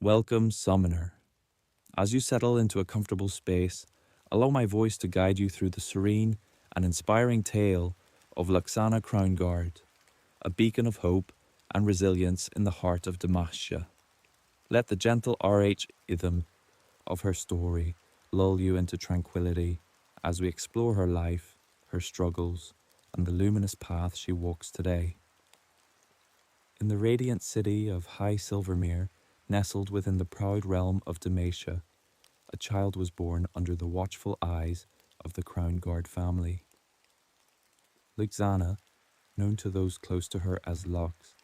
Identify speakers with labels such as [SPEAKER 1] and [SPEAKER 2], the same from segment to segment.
[SPEAKER 1] Welcome, Summoner. As you settle into a comfortable space, allow my voice to guide you through the serene and inspiring tale of Luxana Crown Guard, a beacon of hope and resilience in the heart of Damascia. Let the gentle RH rhythm of her story lull you into tranquility as we explore her life, her struggles, and the luminous path she walks today. In the radiant city of High Silvermere, nestled within the proud realm of Damascia, a child was born under the watchful eyes of the Crown Guard family. Luxana, known to those close to her as Lux,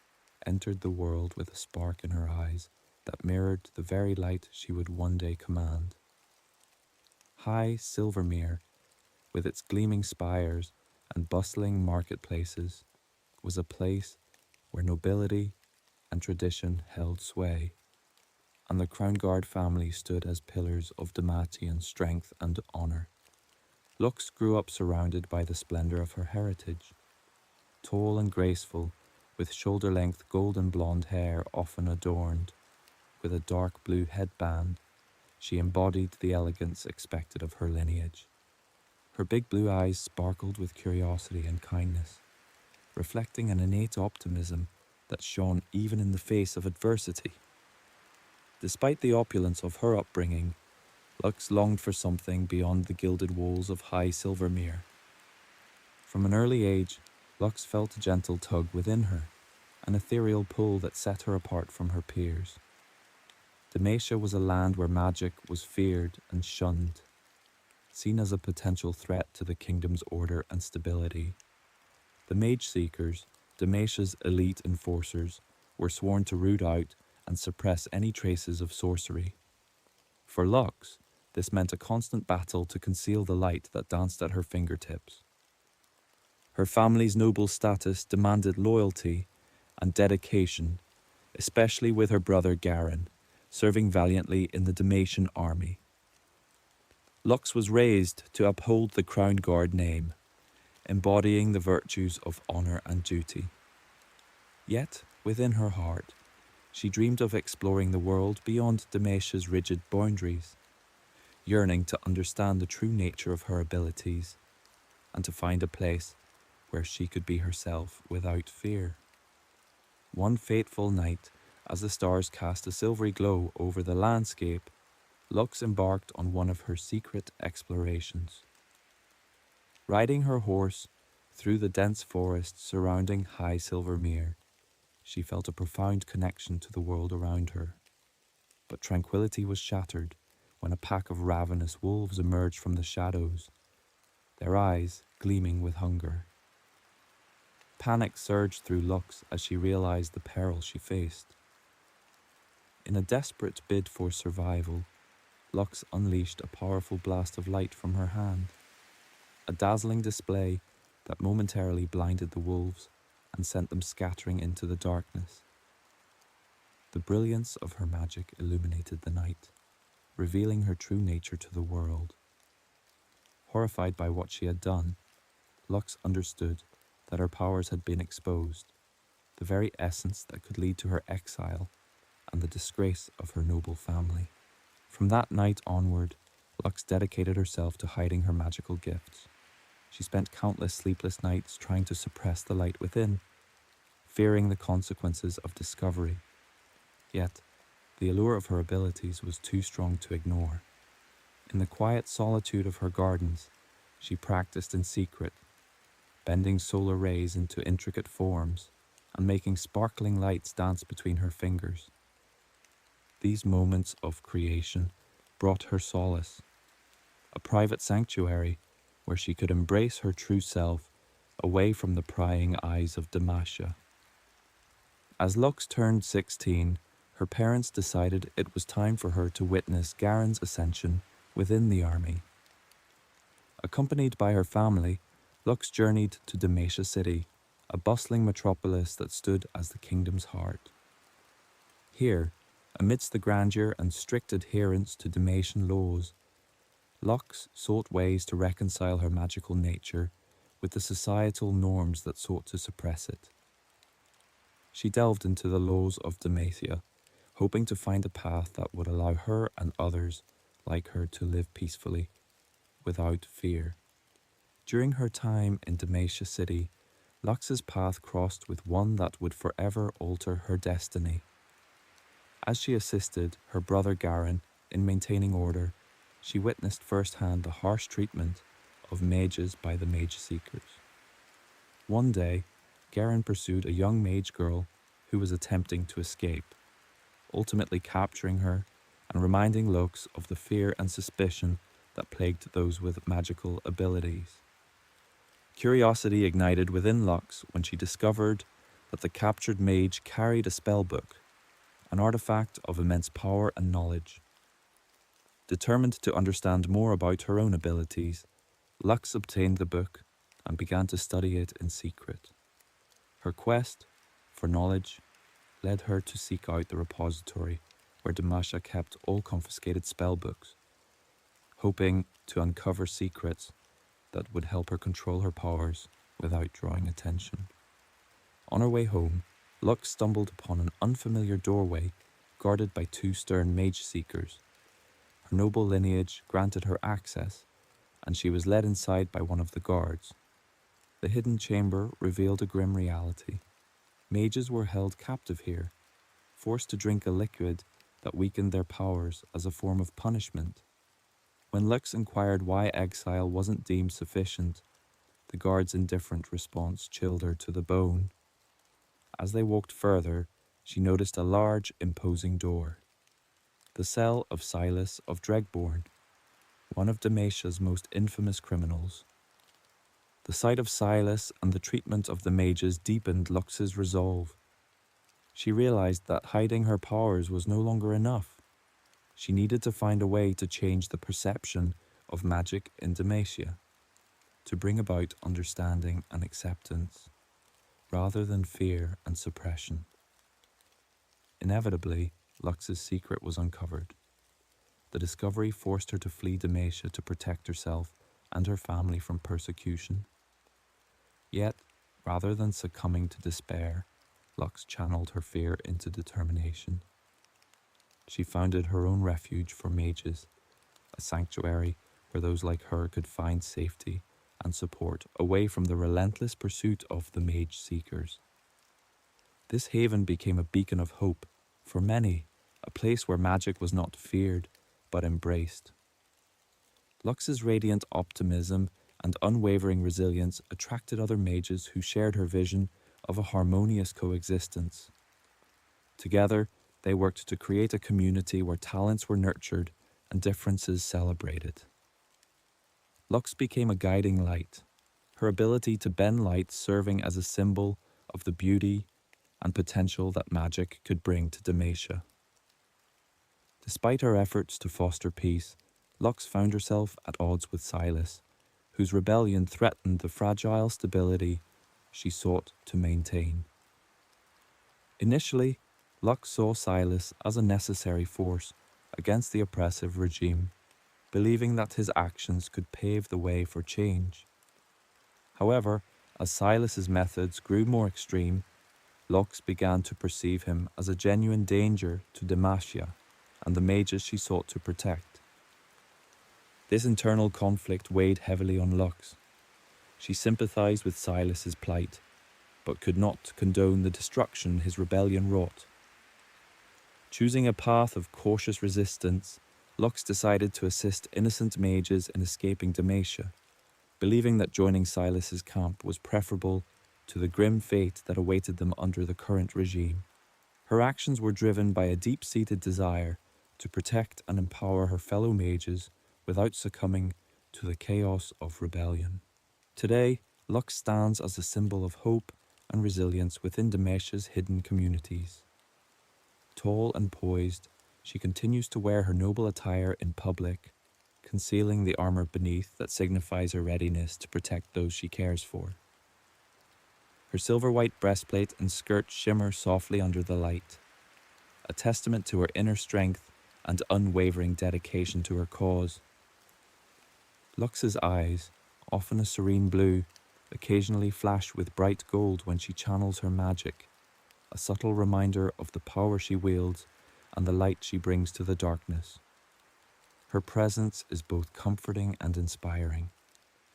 [SPEAKER 1] entered the world with a spark in her eyes that mirrored the very light she would one day command. High Silvermere, with its gleaming spires and bustling marketplaces, was a place where nobility and tradition held sway, and the Crown Guard family stood as pillars of Damascian strength and honour. Lux grew up surrounded by the splendour of her heritage. Tall and graceful, with shoulder-length golden blonde hair often adorned with a dark blue headband, she embodied the elegance expected of her lineage. Her big blue eyes sparkled with curiosity and kindness, reflecting an innate optimism that shone even in the face of adversity. Despite the opulence of her upbringing, Lux longed for something beyond the gilded walls of High Silvermere. From an early age, Lux felt a gentle tug within her, an ethereal pull that set her apart from her peers. Damascia was a land where magic was feared and shunned, seen as a potential threat to the kingdom's order and stability. The Mage Seekers, Damascia's elite enforcers, were sworn to root out and suppress any traces of sorcery. For Lux, this meant a constant battle to conceal the light that danced at her fingertips. Her family's noble status demanded loyalty and dedication, especially with her brother Garen, serving valiantly in the Damascian army. Lux was raised to uphold the Crown Guard name, embodying the virtues of honour and duty. Yet, within her heart, she dreamed of exploring the world beyond Damascia's rigid boundaries, yearning to understand the true nature of her abilities and to find a place where she could be herself without fear. One fateful night, as the stars cast a silvery glow over the landscape, Lux embarked on one of her secret explorations. Riding her horse through the dense forest surrounding High Silvermere, she felt a profound connection to the world around her. But tranquility was shattered when a pack of ravenous wolves emerged from the shadows, their eyes gleaming with hunger. Panic surged through Lux as she realized the peril she faced. In a desperate bid for survival, Lux unleashed a powerful blast of light from her hand, a dazzling display that momentarily blinded the wolves and sent them scattering into the darkness. The brilliance of her magic illuminated the night, revealing her true nature to the world. Horrified by what she had done, Lux understood that her powers had been exposed, the very essence that could lead to her exile and the disgrace of her noble family. From that night onward, Lux dedicated herself to hiding her magical gifts. She spent countless sleepless nights trying to suppress the light within, fearing the consequences of discovery. Yet, the allure of her abilities was too strong to ignore. In the quiet solitude of her gardens, she practiced in secret, bending solar rays into intricate forms and making sparkling lights dance between her fingers. These moments of creation brought her solace, a private sanctuary where she could embrace her true self away from the prying eyes of Damascia. As Lux turned 16, her parents decided it was time for her to witness Garen's ascension within the army. Accompanied by her family, Lux journeyed to Damascia City, a bustling metropolis that stood as the kingdom's heart. Here, amidst the grandeur and strict adherence to Damascian laws, Lux sought ways to reconcile her magical nature with the societal norms that sought to suppress it. She delved into the laws of Damascia, hoping to find a path that would allow her and others like her to live peacefully, without fear. During her time in Demacia City, Lux's path crossed with one that would forever alter her destiny. As she assisted her brother Garen in maintaining order, she witnessed firsthand the harsh treatment of mages by the Mage Seekers. One day, Garen pursued a young mage girl who was attempting to escape, ultimately capturing her and reminding Lux of the fear and suspicion that plagued those with magical abilities. Curiosity ignited within Lux when she discovered that the captured mage carried a spellbook, an artifact of immense power and knowledge. Determined to understand more about her own abilities, Lux obtained the book and began to study it in secret. Her quest for knowledge led her to seek out the repository where Demacia kept all confiscated spellbooks, hoping to uncover secrets that would help her control her powers without drawing attention. On her way home, Lux stumbled upon an unfamiliar doorway guarded by two stern mage seekers. Her noble lineage granted her access, and she was led inside by one of the guards. The hidden chamber revealed a grim reality. Mages were held captive here, forced to drink a liquid that weakened their powers as a form of punishment. When Lux inquired why exile wasn't deemed sufficient, the guard's indifferent response chilled her to the bone. As they walked further, she noticed a large, imposing door. The cell of Silas of Dregborn, one of Demacia's most infamous criminals. The sight of Silas and the treatment of the mages deepened Lux's resolve. She realized that hiding her powers was no longer enough. She needed to find a way to change the perception of magic in Demacia, to bring about understanding and acceptance, rather than fear and suppression. Inevitably, Lux's secret was uncovered. The discovery forced her to flee Demacia to protect herself and her family from persecution. Yet, rather than succumbing to despair, Lux channeled her fear into determination. She founded her own refuge for mages, a sanctuary where those like her could find safety and support away from the relentless pursuit of the mage seekers. This haven became a beacon of hope for many, a place where magic was not feared but embraced. Lux's radiant optimism and unwavering resilience attracted other mages who shared her vision of a harmonious coexistence. Together, they worked to create a community where talents were nurtured and differences celebrated. Lux became a guiding light, her ability to bend light serving as a symbol of the beauty and potential that magic could bring to Demacia. Despite her efforts to foster peace, Lux found herself at odds with Silas, whose rebellion threatened the fragile stability she sought to maintain. Initially, Lux saw Silas as a necessary force against the oppressive regime, believing that his actions could pave the way for change. However, as Silas's methods grew more extreme, Lux began to perceive him as a genuine danger to Demacia and the mages she sought to protect. This internal conflict weighed heavily on Lux. She sympathized with Silas's plight, but could not condone the destruction his rebellion wrought. Choosing a path of cautious resistance, Lux decided to assist innocent mages in escaping Demacia, believing that joining Silas's camp was preferable to the grim fate that awaited them under the current regime. Her actions were driven by a deep-seated desire to protect and empower her fellow mages without succumbing to the chaos of rebellion. Today, Lux stands as a symbol of hope and resilience within Demacia's hidden communities. Tall and poised, she continues to wear her noble attire in public, concealing the armor beneath that signifies her readiness to protect those she cares for. Her silver-white breastplate and skirt shimmer softly under the light, a testament to her inner strength and unwavering dedication to her cause. Lux's eyes, often a serene blue, occasionally flash with bright gold when she channels her magic, a subtle reminder of the power she wields and the light she brings to the darkness. Her presence is both comforting and inspiring,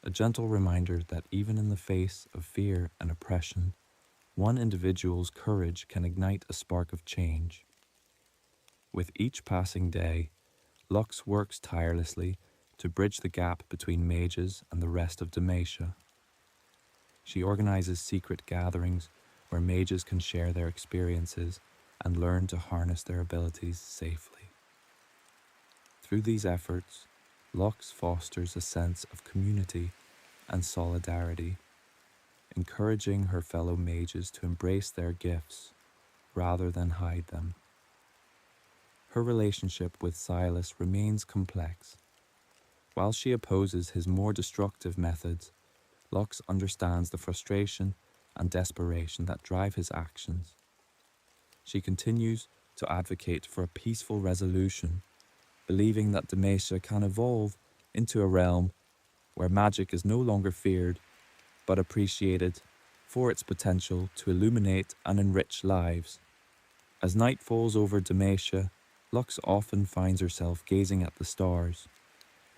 [SPEAKER 1] a gentle reminder that even in the face of fear and oppression, one individual's courage can ignite a spark of change. With each passing day, Lux works tirelessly to bridge the gap between mages and the rest of Demacia. She organizes secret gatherings where mages can share their experiences and learn to harness their abilities safely. Through these efforts, Lux fosters a sense of community and solidarity, encouraging her fellow mages to embrace their gifts rather than hide them. Her relationship with Silas remains complex. While she opposes his more destructive methods, Lux understands the frustration and desperation that drive his actions. She continues to advocate for a peaceful resolution, believing that Demacia can evolve into a realm where magic is no longer feared, but appreciated for its potential to illuminate and enrich lives. As night falls over Demacia, Lux often finds herself gazing at the stars,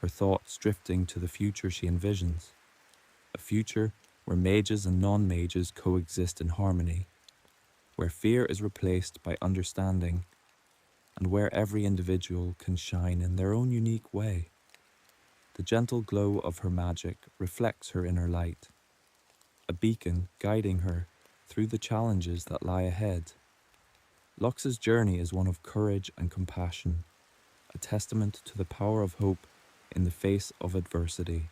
[SPEAKER 1] her thoughts drifting to the future she envisions, a future where mages and non-mages coexist in harmony, where fear is replaced by understanding, and where every individual can shine in their own unique way. The gentle glow of her magic reflects her inner light, a beacon guiding her through the challenges that lie ahead. Lux's journey is one of courage and compassion, a testament to the power of hope in the face of adversity.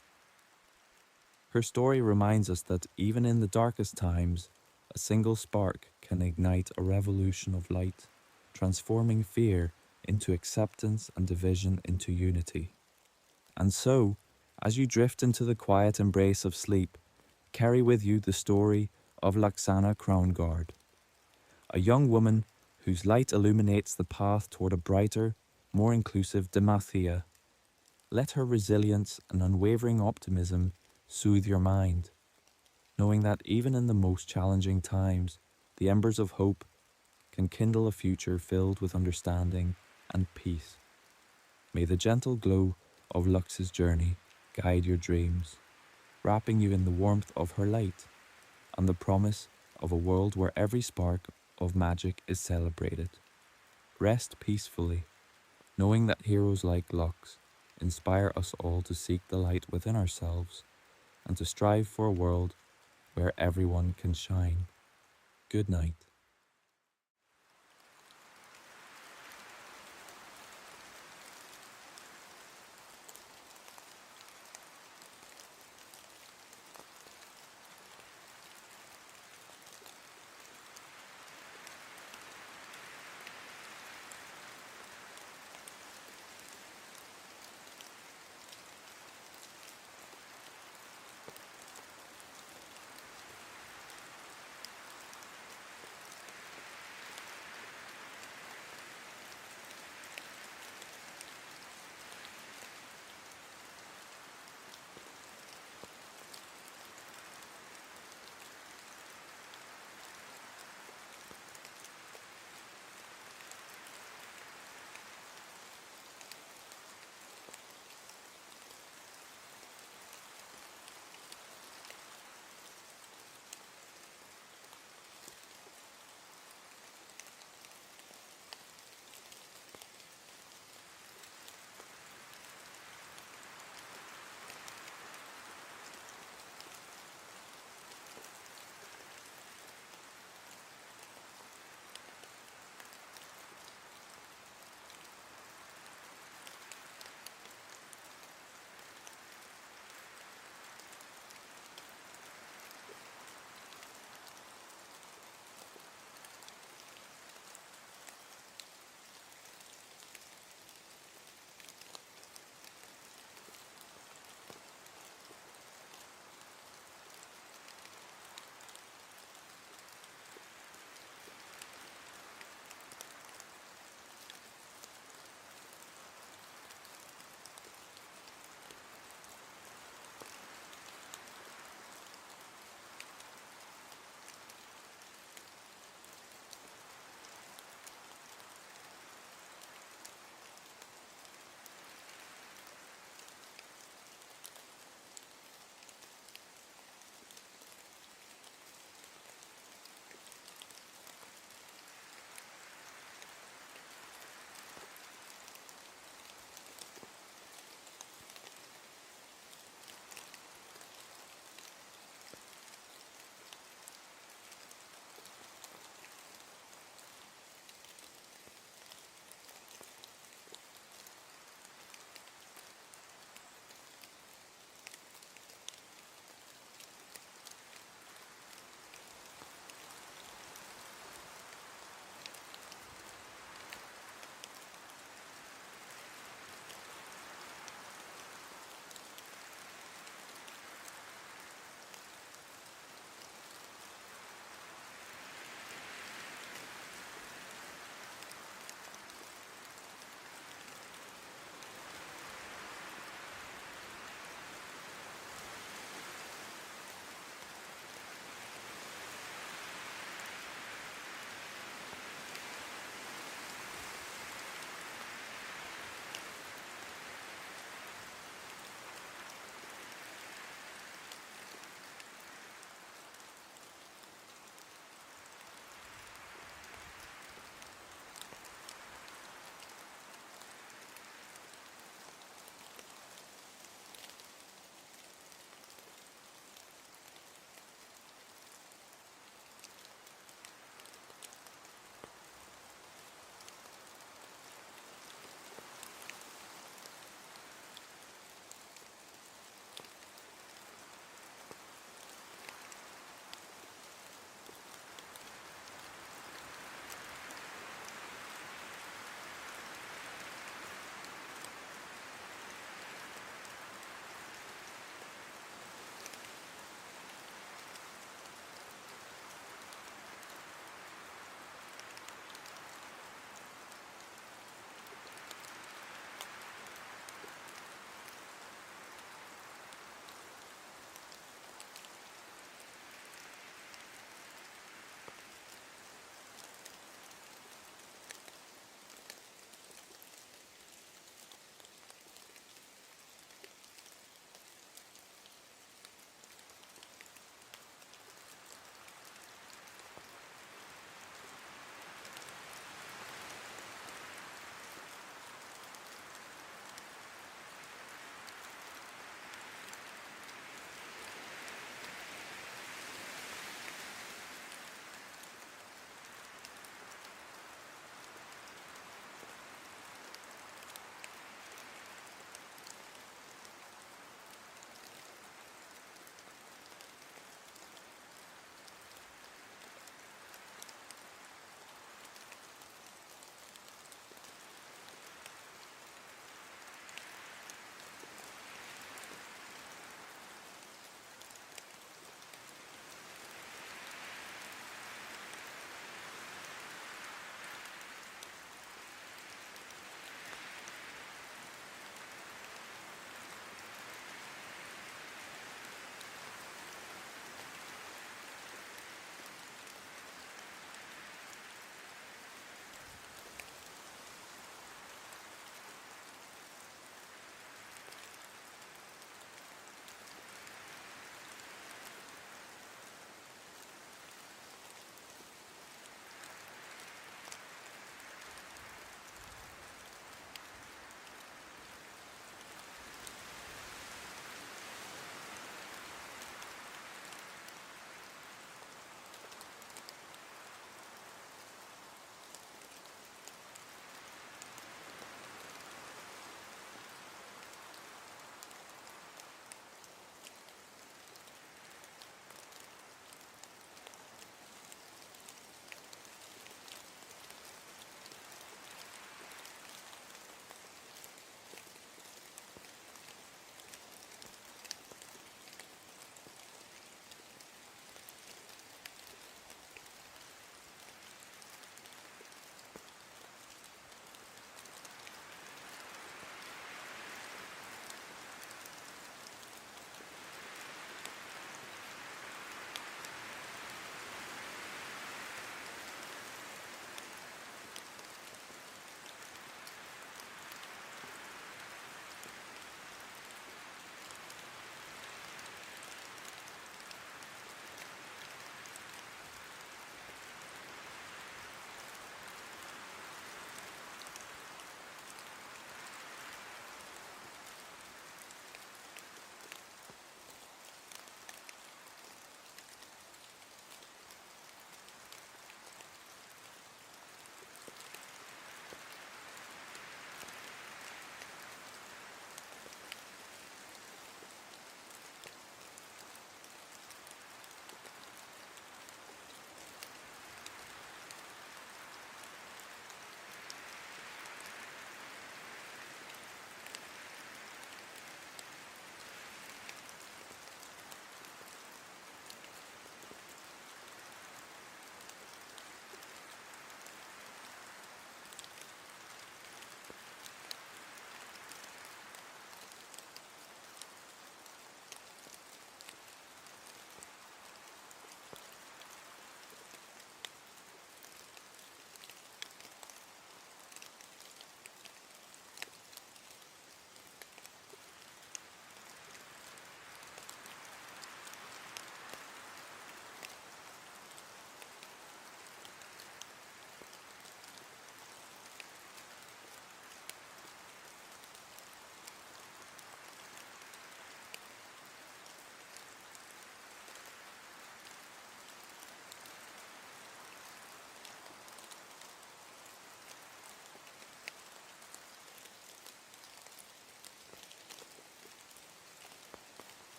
[SPEAKER 1] Her story reminds us that even in the darkest times, a single spark can ignite a revolution of light, transforming fear into acceptance and division into unity. And so, as you drift into the quiet embrace of sleep, carry with you the story of Laxana Crownguard, a young woman whose light illuminates the path toward a brighter, more inclusive Demacia. Let her resilience and unwavering optimism soothe your mind, knowing that even in the most challenging times, the embers of hope can kindle a future filled with understanding and peace. May the gentle glow of Lux's journey guide your dreams, wrapping you in the warmth of her light and the promise of a world where every spark of magic is celebrated. Rest peacefully, knowing that heroes like Lux inspire us all to seek the light within ourselves and to strive for a world where everyone can shine. Good night.